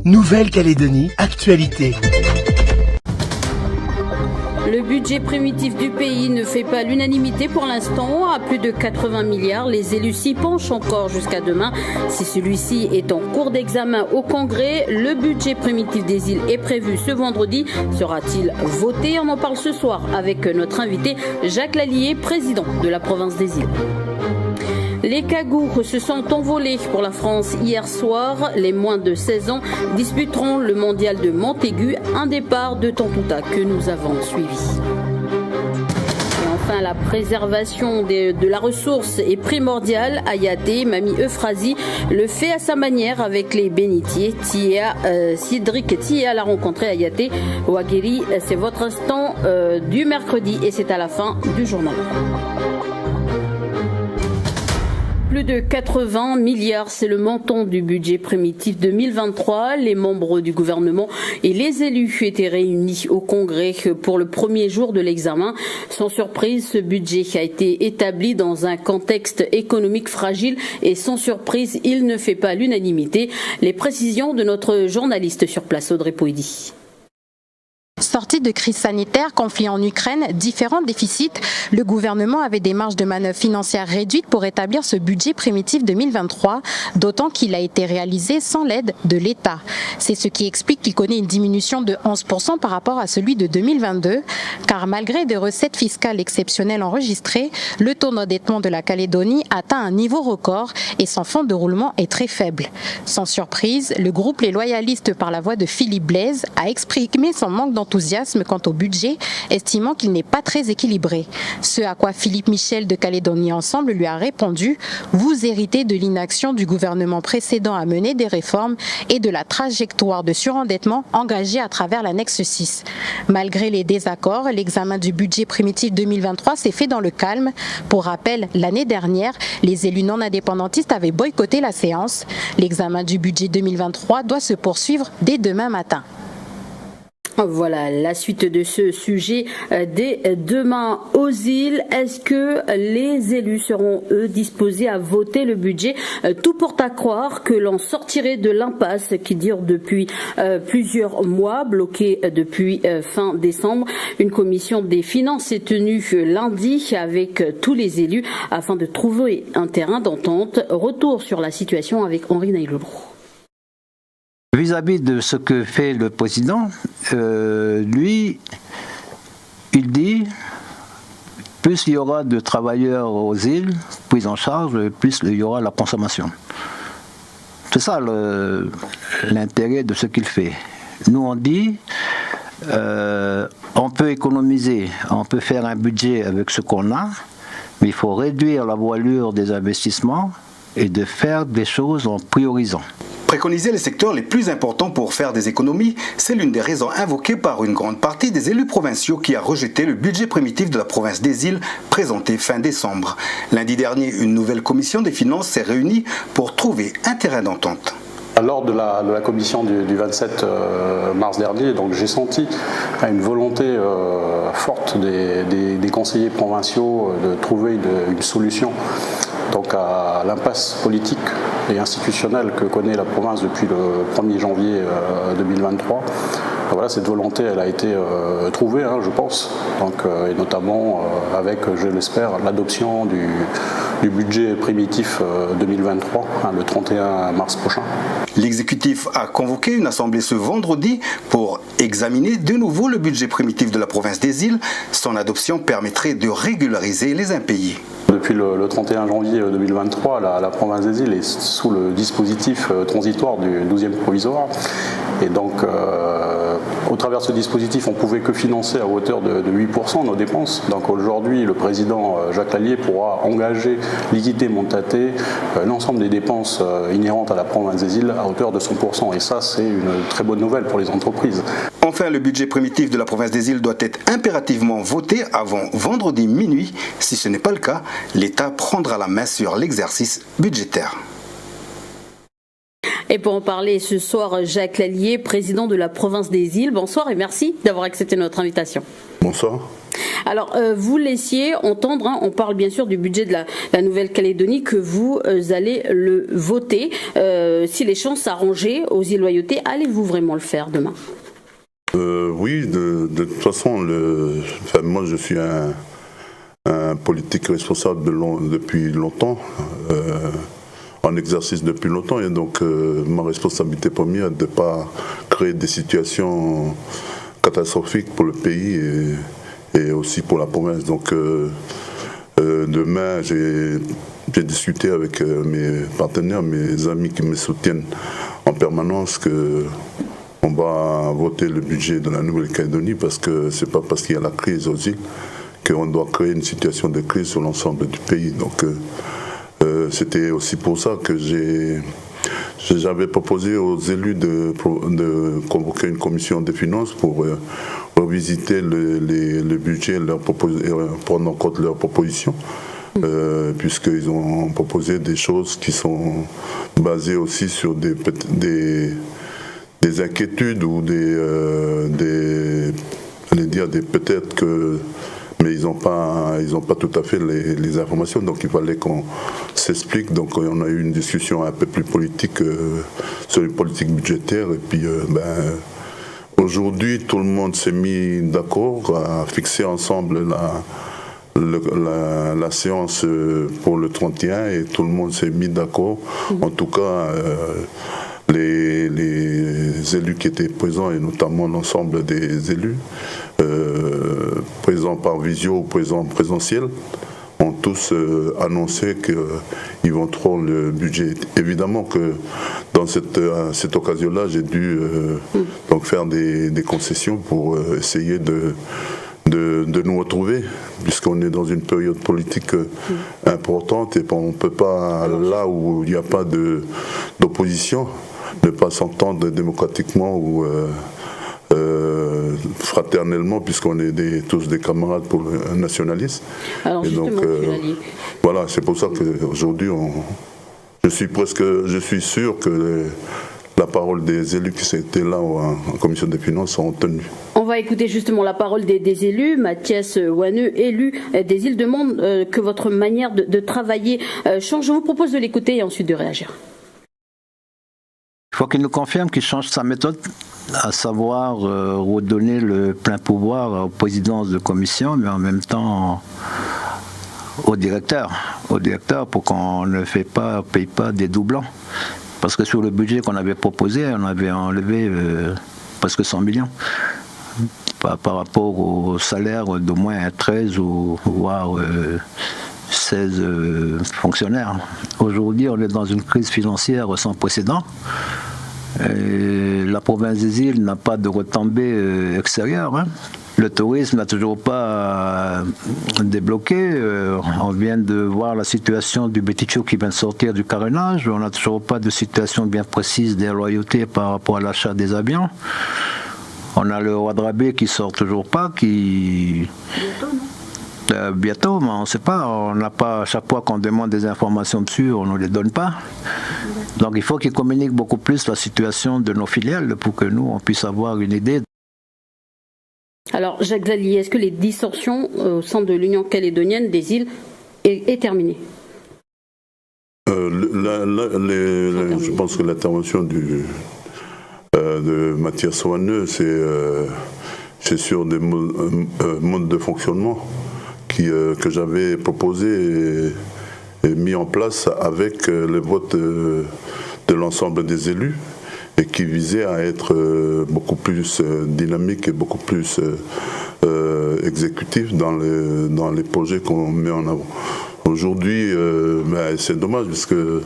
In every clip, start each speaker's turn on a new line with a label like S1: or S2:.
S1: Nouvelle-Calédonie, actualité.
S2: Le budget primitif du pays ne fait pas l'unanimité pour l'instant. À plus de 80 milliards, les élus s'y penchent encore jusqu'à demain. Si celui-ci est en cours d'examen au Congrès, le budget primitif des îles est prévu ce vendredi. Sera-t-il voté? On en parle ce soir avec notre invité Jacques Lallier, président de la province des îles. Les Cagoux se sont envolés pour la France hier soir. Les moins de 16 ans disputeront le mondial de Montaigu, un départ de Tontouta que nous avons suivi. Et enfin, la préservation de la ressource est primordiale. Ayaté, Mamie Euphrasie, le fait à sa manière avec les bénitiers. Cédric Tia l'a rencontré à Ayaté. Wagiri, c'est votre instant du mercredi et c'est à la fin du journal. Plus de 80 milliards, c'est le montant du budget primitif 2023. Les membres du gouvernement et les élus étaient réunis au Congrès pour le premier jour de l'examen. Sans surprise, ce budget a été établi dans un contexte économique fragile et sans surprise, il ne fait pas l'unanimité. Les précisions de notre journaliste sur place, Audrey Poidi.
S3: Sortie de crise sanitaire, conflit en Ukraine, différents déficits, le gouvernement avait des marges de manœuvre financières réduites pour établir ce budget primitif 2023, d'autant qu'il a été réalisé sans l'aide de l'État. C'est ce qui explique qu'il connaît une diminution de 11% par rapport à celui de 2022, car malgré des recettes fiscales exceptionnelles enregistrées, le taux d'endettement de la Calédonie atteint un niveau record et son fonds de roulement est très faible. Sans surprise, le groupe Les Loyalistes, par la voix de Philippe Blaise, a exprimé son manque d'enthousiasme quant au budget, estimant qu'il n'est pas très équilibré. Ce à quoi Philippe Michel de Calédonie Ensemble lui a répondu « Vous héritez de l'inaction du gouvernement précédent à mener des réformes et de la trajectoire de surendettement engagée à travers l'annexe 6. » Malgré les désaccords, l'examen du budget primitif 2023 s'est fait dans le calme. Pour rappel, l'année dernière, les élus non indépendantistes avaient boycotté la séance. L'examen du budget 2023 doit se poursuivre dès demain matin.
S2: Voilà la suite de ce sujet dès demain aux îles. Est-ce que les élus seront, eux, disposés à voter le budget? Tout porte à croire que l'on sortirait de l'impasse qui dure depuis plusieurs mois, bloquée depuis fin décembre. Une commission des finances est tenue lundi avec tous les élus afin de trouver un terrain d'entente. Retour sur la situation avec Henri Naïlobro.
S4: Vis-à-vis de ce que fait le président, lui, il dit plus il y aura de travailleurs aux îles pris en charge, plus il y aura la consommation. C'est ça l'intérêt de ce qu'il fait. Nous on dit, on peut économiser, on peut faire un budget avec ce qu'on a, mais il faut réduire la voilure des investissements et de faire des choses en priorisant.
S5: Préconiser les secteurs les plus importants pour faire des économies, c'est l'une des raisons invoquées par une grande partie des élus provinciaux qui a rejeté le budget primitif de la province des îles présenté fin décembre. Lundi dernier, une nouvelle commission des finances s'est réunie pour trouver un terrain d'entente.
S6: Lors de la commission du 27 mars dernier, donc j'ai senti une volonté forte des conseillers provinciaux de trouver une solution donc à l'impasse politique et institutionnelle que connaît la province depuis le 1er janvier 2023. Voilà, cette volonté, elle a été trouvée, je pense, donc, et notamment avec, je l'espère, l'adoption du budget primitif 2023, le 31 mars prochain.
S5: L'exécutif a convoqué une assemblée ce vendredi pour examiner de nouveau le budget primitif de la province des îles. Son adoption permettrait de régulariser les impayés.
S6: Depuis le 31 janvier 2023, la province des îles est sous le dispositif transitoire du 12e provisoire. Et donc, au travers de ce dispositif, on ne pouvait que financer à hauteur de 8% nos dépenses. Donc aujourd'hui, le président Jacques Lallier pourra engager, liquider, montater l'ensemble des dépenses inhérentes à la province des îles à hauteur de 100%. Et ça, c'est une très bonne nouvelle pour les entreprises.
S5: Enfin, le budget primitif de la province des îles doit être impérativement voté avant vendredi minuit. Si ce n'est pas le cas, l'État prendra la main sur l'exercice budgétaire.
S2: Et pour en parler ce soir, Jacques Lallier, président de la province des îles. Bonsoir et merci d'avoir accepté notre invitation.
S7: Bonsoir.
S2: Alors, vous laissiez entendre, on parle bien sûr du budget de la Nouvelle-Calédonie, que vous allez le voter. Si les chances s'arrangeaient aux îles Loyauté, allez-vous vraiment le faire demain?
S7: Oui, de toute façon, moi je suis un politique responsable depuis longtemps, en exercice depuis longtemps, et donc ma responsabilité première est de ne pas créer des situations catastrophiques pour le pays et aussi pour la province. Donc demain, j'ai discuté avec mes partenaires, mes amis qui me soutiennent en permanence qu'on va voter le budget de la Nouvelle-Calédonie, parce que c'est pas parce qu'il y a la crise aux îles qu'on doit créer une situation de crise sur l'ensemble du pays. Donc c'était aussi pour ça que j'avais proposé aux élus de convoquer une commission des finances pour revisiter le budget et prendre en compte leurs propositions, puisqu'ils ont proposé des choses qui sont basées aussi sur des inquiétudes ou peut-être que, mais ils n'ont pas tout à fait les informations, donc il fallait qu'on s'explique. Donc on a eu une discussion un peu plus politique sur les politiques budgétaires, et puis aujourd'hui tout le monde s'est mis d'accord à fixer ensemble la séance pour le 31, et tout le monde s'est mis d'accord. En tout cas, les élus qui étaient présents, et notamment l'ensemble des élus présents par visio ou présents présentiel, ont tous annoncé qu'ils voteront le budget. Évidemment que dans cette occasion-là, j'ai dû donc faire des concessions pour essayer de nous retrouver, puisqu'on est dans une période politique importante, et on ne peut pas, là où il n'y a pas d'opposition, ne pas s'entendre démocratiquement ou fraternellement, puisqu'on est tous des camarades pour le nationalisme.
S2: Alors, et donc
S7: voilà, c'est pour ça qu'aujourd'hui je suis sûr que la parole des élus qui étaient là en commission des finances seront tenues.
S2: On va écouter justement la parole des élus. Mathias Wanneux, élu des îles, demande que votre manière de travailler change. Je vous propose de l'écouter et ensuite de réagir.
S4: Il faut qu'il nous confirme qu'il change sa méthode, à savoir redonner le plein pouvoir aux présidences de commission, mais en même temps au directeur pour qu'on ne paye pas des doublons. Parce que sur le budget qu'on avait proposé, on avait enlevé presque 100 millions par rapport au salaire d'au moins 13 ou voire 16 fonctionnaires. Aujourd'hui, on est dans une crise financière sans précédent. Et la province des îles n'a pas de retombées extérieures. Le tourisme n'a toujours pas débloqué. On vient de voir la situation du Bétichou qui vient de sortir du carénage. On n'a toujours pas de situation bien précise des loyautés par rapport à l'achat des avions. On a le roi Drabé qui sort toujours pas, bientôt, mais on ne sait pas. On n'a pas, à chaque fois qu'on demande des informations dessus, on ne les donne pas. Donc il faut qu'ils communiquent beaucoup plus la situation de nos filiales pour que nous, on puisse avoir une idée.
S2: Alors Jacques Zali, est-ce que les distorsions au sein de l'Union calédonienne des îles est terminée?
S7: Je pense que l'intervention de Mathias Wanneux, c'est sur des modes de fonctionnement que j'avais proposé et mis en place avec le vote de l'ensemble des élus, et qui visait à être beaucoup plus dynamique et beaucoup plus exécutif dans les projets qu'on met en avant. Aujourd'hui, c'est dommage parce que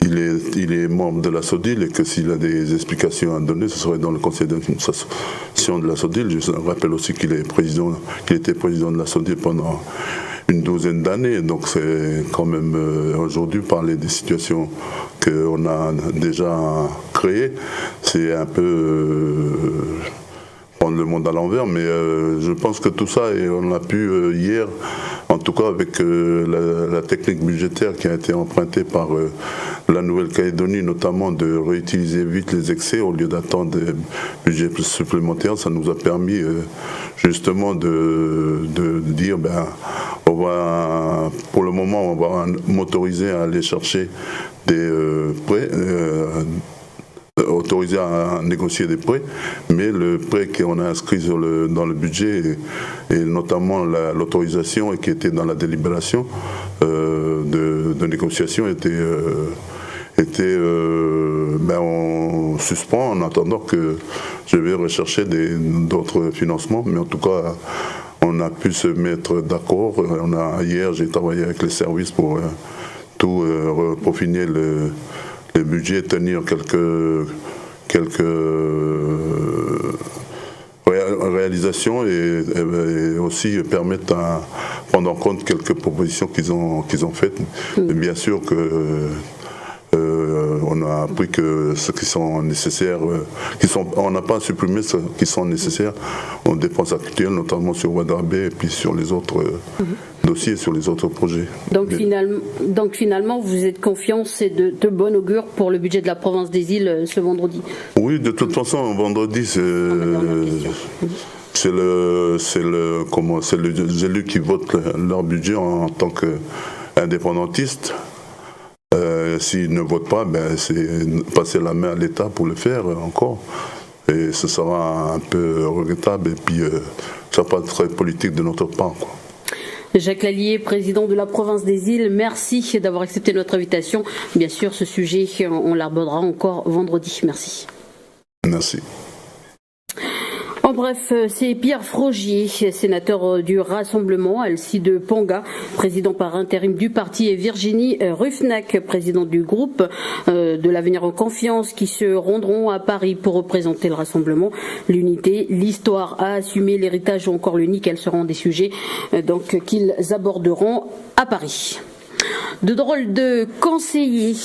S7: il est membre de la SODIL, et que s'il a des explications à donner, ce serait dans le conseil d'administration de la SODIL. Je rappelle aussi qu'il était président de la SODIL pendant une douzaine d'années, donc c'est quand même aujourd'hui parler des situations qu'on a déjà créées, c'est un peu prendre le monde à l'envers, mais je pense que tout ça, et on a pu hier, en tout cas avec la technique budgétaire qui a été empruntée par la Nouvelle-Calédonie, notamment de réutiliser vite les excès au lieu d'attendre des budgets supplémentaires, ça nous a permis justement de dire on va, pour le moment, on va m'autoriser à aller chercher des prêts, autorisé à négocier des prêts, mais le prêt qu'on a inscrit dans le budget et notamment l'autorisation qui était dans la délibération de négociation était en suspens en attendant que je vais rechercher d'autres financements, mais en tout cas on a pu se mettre d'accord. Hier j'ai travaillé avec les services pour tout peaufiner le budget, tenir quelques réalisations et aussi permettre à prendre en compte quelques propositions qu'ils ont faites. Et bien sûr que on a appris que ceux qui sont nécessaires, on n'a pas supprimé ceux qui sont nécessaires aux dépenses actuelles, notamment sur Ouadarabé et puis sur les autres dossiers, sur les autres projets.
S2: Donc finalement, vous êtes confiant, c'est de bon augure pour le budget de la province des îles ce vendredi? Oui,
S7: de toute façon, vendredi, c'est les élus qui votent leur budget en tant qu'indépendantistes. S'ils ne votent pas, c'est passer la main à l'État pour le faire encore. Et ce sera un peu regrettable et puis ça pas très politique de notre part, quoi.
S2: Jacques Lallier, président de la province des îles, merci d'avoir accepté notre invitation. Bien sûr, ce sujet, on l'abordera encore vendredi. Merci.
S7: Merci.
S2: En bref, c'est Pierre Frogier, sénateur du Rassemblement, Alcide Ponga, président par intérim du parti, et Virginie Ruffnack, présidente du groupe de l'Avenir en Confiance, qui se rendront à Paris pour représenter le Rassemblement, l'unité, l'histoire à assumer, l'héritage ou encore l'unique. Elles seront des sujets qu'ils aborderont à Paris. De drôles de conseillers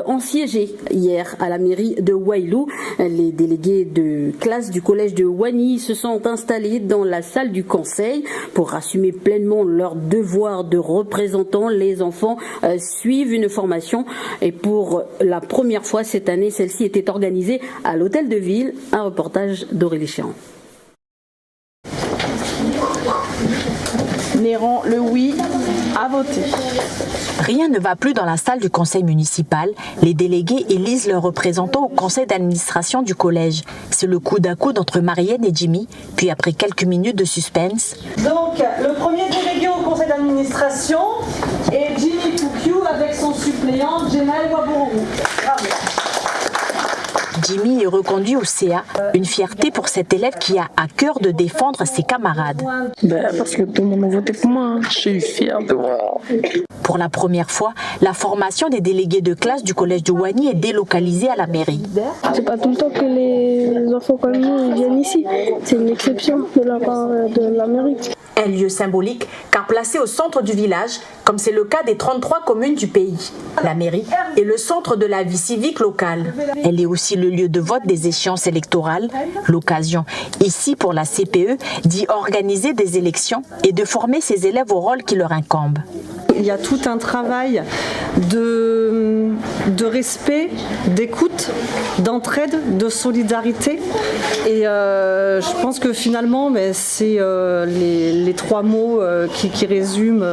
S2: ont siégé hier à la mairie de Wailou. Les délégués de classe du collège de Wani se sont installés dans la salle du conseil pour assumer pleinement leur devoir de représentants. Les enfants suivent une formation et pour la première fois cette année, celle-ci était organisée à l'hôtel de ville. Un reportage d'Aurélie Chéran.
S8: Néron, le oui à voter.
S9: Rien ne va plus dans la salle du conseil municipal. Les délégués élisent leurs représentants au conseil d'administration du collège. C'est le coude à coude entre Marianne et Jimmy, puis après quelques minutes de suspense.
S8: Donc, le premier délégué au conseil d'administration est Jimmy Poukiou avec son suppléant Jenal Wabourou. Bravo.
S9: Jimmy est reconduit au CA, une fierté pour cet élève qui a à cœur de défendre ses camarades.
S10: Parce que tout le monde a voté pour moi, je suis fière de moi.
S9: Pour la première fois, la formation des délégués de classe du collège de Wani est délocalisée à la mairie.
S10: C'est pas tout le temps que les enfants comme nous ils viennent ici, c'est une exception de la part de la mairie.
S9: Un lieu symbolique car placé au centre du village, comme c'est le cas des 33 communes du pays. La mairie est le centre de la vie civique locale. Elle est aussi le lieu de vote des échéances électorales, l'occasion ici pour la CPE d'y organiser des élections et de former ses élèves au rôle qui leur incombe.
S8: Il y a tout un travail de respect, d'écoute, d'entraide, de solidarité. Et je pense que finalement, c'est les trois mots qui résument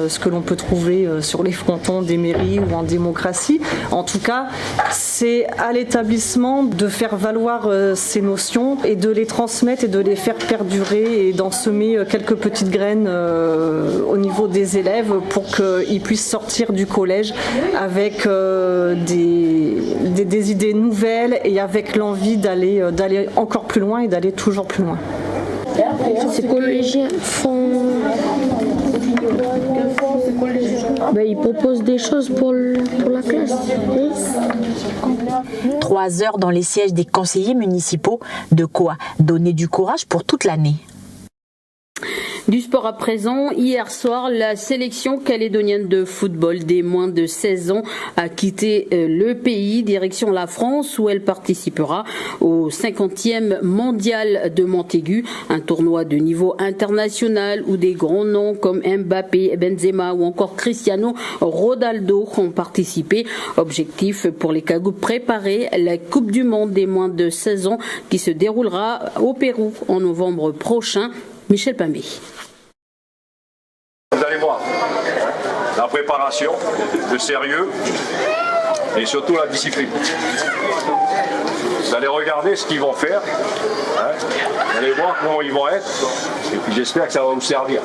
S8: ce que l'on peut trouver sur les frontons des mairies ou en démocratie. En tout cas, c'est à l'établissement de faire valoir ces notions et de les transmettre et de les faire perdurer et d'en semer quelques petites graines au niveau des élèves pour qu'ils puissent sortir du collège avec des idées nouvelles et avec l'envie d'aller encore plus loin et d'aller toujours plus loin.
S10: Ces collégiens ils proposent des choses pour la classe.
S9: 3 heures dans les sièges des conseillers municipaux, de quoi donner du courage pour toute l'année.
S2: Du sport à présent, hier soir, la sélection calédonienne de football des moins de 16 ans a quitté le pays, direction la France, où elle participera au 50e mondial de Montaigu, un tournoi de niveau international où des grands noms comme Mbappé, Benzema ou encore Cristiano Ronaldo ont participé. Objectif pour les Cagous, préparer la Coupe du Monde des moins de 16 ans qui se déroulera au Pérou en novembre prochain. Michel Pambé.
S11: Vous allez voir la préparation, le sérieux et surtout la discipline. Vous allez regarder ce qu'ils vont faire, vous allez voir comment ils vont être et puis j'espère que ça va vous servir.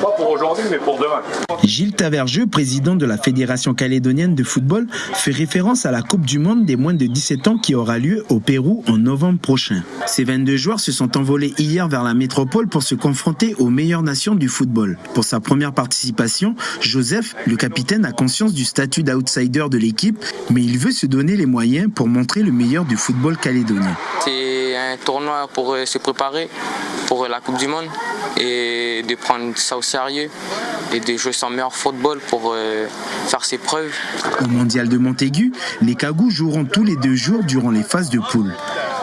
S11: Pas pour aujourd'hui mais pour demain.
S1: Gilles Tavergeux, président de la Fédération calédonienne de football, fait référence à la Coupe du Monde des moins de 17 ans qui aura lieu au Pérou en novembre prochain. Ces 22 joueurs se sont envolés hier vers la métropole pour se confronter aux meilleures nations du football. Pour sa première participation, Joseph, le capitaine, a conscience du statut d'outsider de l'équipe, mais il veut se donner les moyens pour montrer le meilleur du football calédonien.
S12: C'est un tournoi pour se préparer pour la Coupe du Monde et de prendre ça au sérieux et de jouer son meilleur football pour faire ses preuves.
S1: Au mondial de Montaigu, les Cagous joueront tous les 2 jours durant les phases de poule.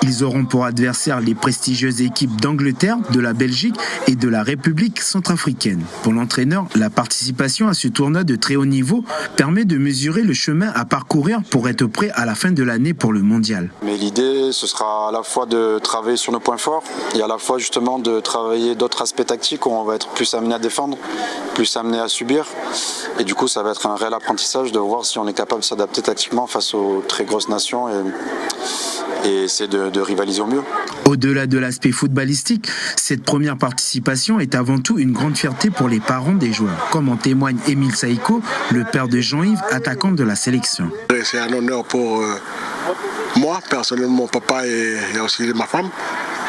S1: Ils auront pour adversaires les prestigieuses équipes d'Angleterre, de la Belgique et de la République centrafricaine. Pour l'entraîneur, la participation à ce tournoi de très haut niveau permet de mesurer le chemin à parcourir pour être prêt à la fin de l'année pour le mondial.
S13: Mais l'idée, ce sera à la fois de travailler sur nos points forts et à la fois justement de travailler d'autres aspects tactiques où on va être plus amené à défendre, plus amené à subir. Et du coup, ça va être un réel apprentissage de voir si on est capable de s'adapter tactiquement face aux très grosses nations et essayer de rivaliser au mieux.
S1: Au-delà de l'aspect footballistique, cette première participation est avant tout une grande fierté pour les parents des joueurs, comme en témoigne Émile Saïko, le père de Jean-Yves, attaquant de la sélection.
S14: C'est un honneur pour moi, personnellement, mon papa et aussi ma femme,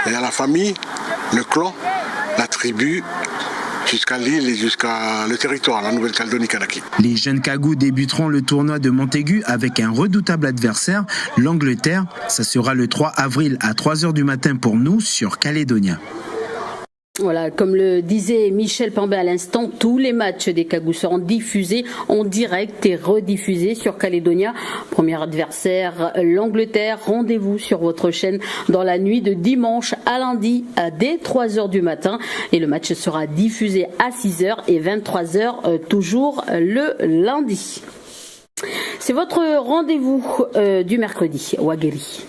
S14: et à la famille, le clan, la tribu, jusqu'à l'île et jusqu'à le territoire, la Nouvelle-Calédonie-Kanaki.
S1: Les jeunes Cagous débuteront le tournoi de Montaigu avec un redoutable adversaire, l'Angleterre. Ça sera le 3 avril à 3h du matin pour nous sur Calédonia.
S2: Voilà, comme le disait Michel Pambé à l'instant, tous les matchs des Cagous seront diffusés en direct et rediffusés sur Calédonia. Premier adversaire, l'Angleterre. Rendez-vous sur votre chaîne dans la nuit de dimanche à lundi dès 3h du matin. Et le match sera diffusé à 6h et 23h toujours le lundi. C'est votre rendez-vous du mercredi, Wageri.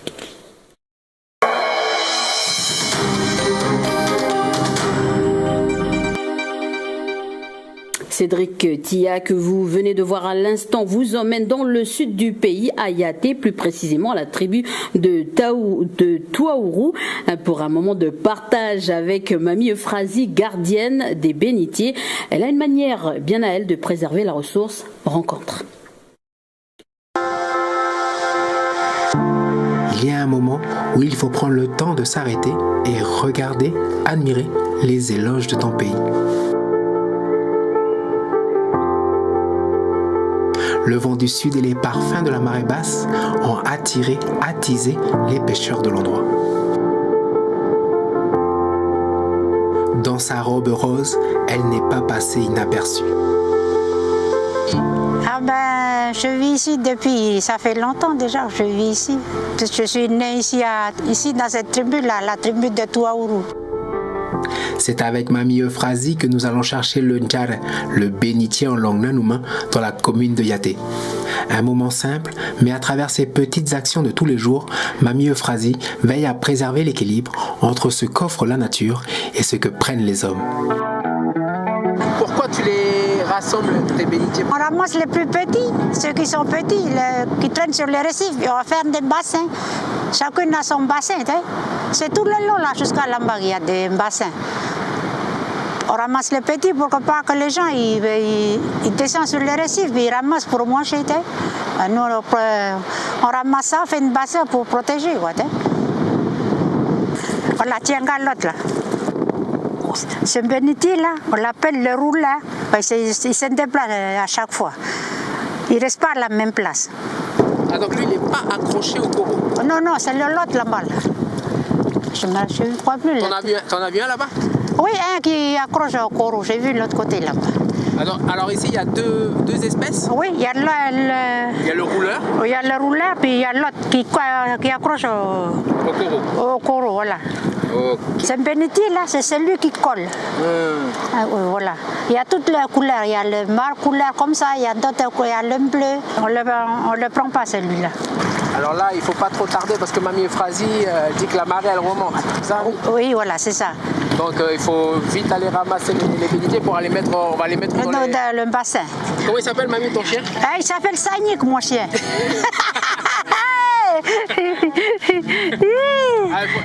S2: Cédric Tia, que vous venez de voir à l'instant, vous emmène dans le sud du pays, à Yaté, plus précisément à la tribu de Touaourou, pour un moment de partage avec Mamie Euphrasie, gardienne des bénitiers. Elle a une manière bien à elle de préserver la ressource. Rencontre.
S15: Il y a un moment où il faut prendre le temps de s'arrêter et regarder, admirer les éloges de ton pays. Le vent du sud et les parfums de la marée basse ont attisé les pêcheurs de l'endroit. Dans sa robe rose, elle n'est pas passée inaperçue.
S16: Je vis ici depuis, ça fait longtemps déjà que je vis ici. Je suis née ici dans cette tribu-là, la tribu de Touaourou.
S15: C'est avec Mamie Euphrasie que nous allons chercher le Ndjare, le bénitier en langue nanouma, dans la commune de Yaté. Un moment simple, mais à travers ses petites actions de tous les jours, Mamie Euphrasie veille à préserver l'équilibre entre ce qu'offre la nature et ce que prennent les hommes.
S17: Pourquoi tu les rassembles, tes bénitiers?
S16: On ramasse les plus petits, ceux qui sont petits, qui traînent sur les récifs, et on va faire des bassins. Chacun a son bassin, c'est tout le long là jusqu'à l'Ambag, il y a des bassins. On ramasse les petits pour que pas que les gens ils descendent sur les récifs, ils ramassent pour manger. Nous on ramasse ça, on fait une bassin pour protéger. Voilà, tiens, regarde l'autre là. Ce bénitier là, on l'appelle le roulant, parce qu'il se déplace à chaque fois. Il ne reste pas à la même place.
S17: Ah, donc lui, il n'est pas accroché au coraux?
S16: Non, c'est l'autre là-bas. Je ne crois plus.
S17: T'en as vu un là-bas?
S16: Oui, un qui accroche au coraux, j'ai vu de l'autre côté là-bas.
S17: Alors ici, il y a deux espèces.
S16: Oui, il y a
S17: il y a le rouleur.
S16: Il y a le rouleur, puis il y a l'autre qui accroche au coraux, voilà.
S17: Okay.
S16: C'est un bénitier là, c'est celui qui colle. Ah, oui, voilà. Il y a toutes les couleurs, il y a le marc couleur comme ça, il y a d'autres couleurs, il y a le bleu. On le prend pas celui-là.
S17: Alors là, il ne faut pas trop tarder parce que Mamie Euphrasie dit que la marée elle remonte. Ça,
S16: oui, voilà, c'est ça.
S17: Donc il faut vite aller ramasser les bénitiers pour aller mettre, on va les mettre dans
S16: le bassin.
S17: Comment il s'appelle, Mamie, ton chien?
S16: Il s'appelle Sanik, mon chien.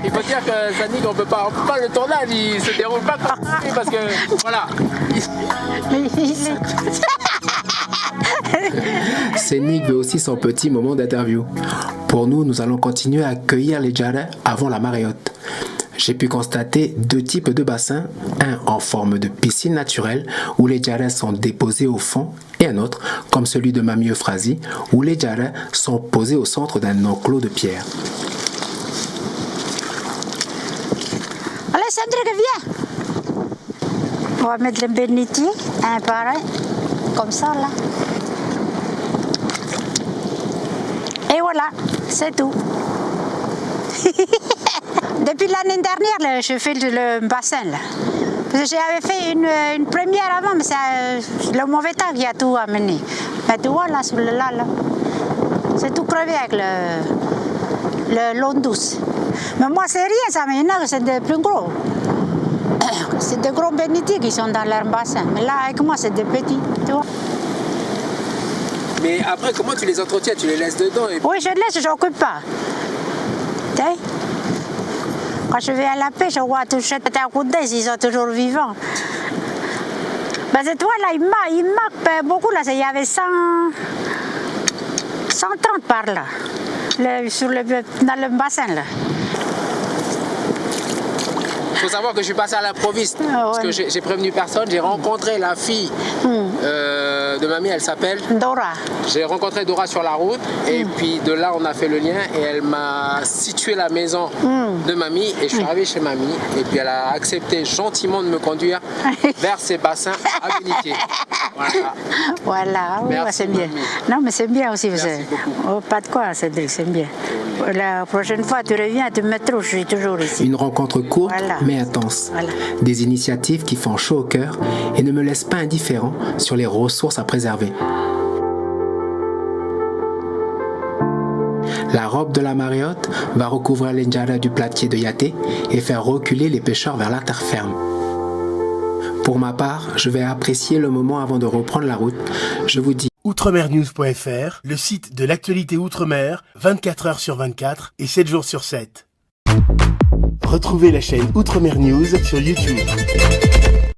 S17: Il faut dire que Sanik, on peut pas le tournage, il se déroule pas comme ça parce que voilà.
S15: Sanik veut aussi son petit moment d'interview. Pour nous, nous allons continuer à accueillir les Djara avant la marée haute. J'ai pu constater deux types de bassins, un en forme de piscine naturelle où les Djara sont déposés au fond et un autre, comme celui de Mamie Euphrasie, où les Djara sont posés au centre d'un enclos de pierre.
S16: Allez, Cédric, viens. On va mettre le bénitier, un par un, comme ça là. Et voilà, c'est tout. Depuis l'année dernière, je fais le bassin là. Parce que j'avais fait une première avant, mais c'est le mauvais temps qui a tout amené. Mais tu vois là, sur le là, c'est tout crevé avec l'eau douce. Mais moi, c'est rien, ça, mais il y en a que c'est des plus gros. C'est des gros bénitiers qui sont dans leur bassin. Mais là, avec moi, c'est des petits, tu vois.
S17: Mais après, comment tu les entretiens? Tu les laisses dedans et...
S16: Oui, je les laisse, je n'occupe pas. Tu sais? Quand je vais à la pêche, je vois tout jeter un coup d'œil s'ils sont toujours vivants. Ben, cette fois là, il manque beaucoup. Là. Il y avait 130 par là, dans le bassin. Là.
S17: Il faut savoir que je suis passé à l'improviste, parce que j'ai prévenu personne. J'ai rencontré la fille de Mamie, elle s'appelle
S16: Dora.
S17: J'ai rencontré Dora sur la route, et puis de là on a fait le lien, et elle m'a situé la maison de Mamie, et je suis arrivé chez Mamie, et puis elle a accepté gentiment de me conduire vers ses bassins à Bénitier.
S16: Voilà, oui, c'est bien. Non, mais c'est bien aussi.
S17: Merci beaucoup.
S16: Pas de quoi, Cédric, c'est bien. La prochaine fois, tu reviens, tu me trouves, je suis toujours ici.
S15: Une rencontre courte, mais intense. Voilà. Des initiatives qui font chaud au cœur et ne me laissent pas indifférent sur les ressources à préserver. La robe de la marée haute va recouvrir les Ndjara du platier de Yaté et faire reculer les pêcheurs vers la terre ferme. Pour ma part, je vais apprécier le moment avant de reprendre la route. Je vous dis
S18: Outremernews.fr, le site de l'actualité Outre-mer, 24 heures sur 24 et 7 jours sur 7. Retrouvez la chaîne Outremer News sur YouTube.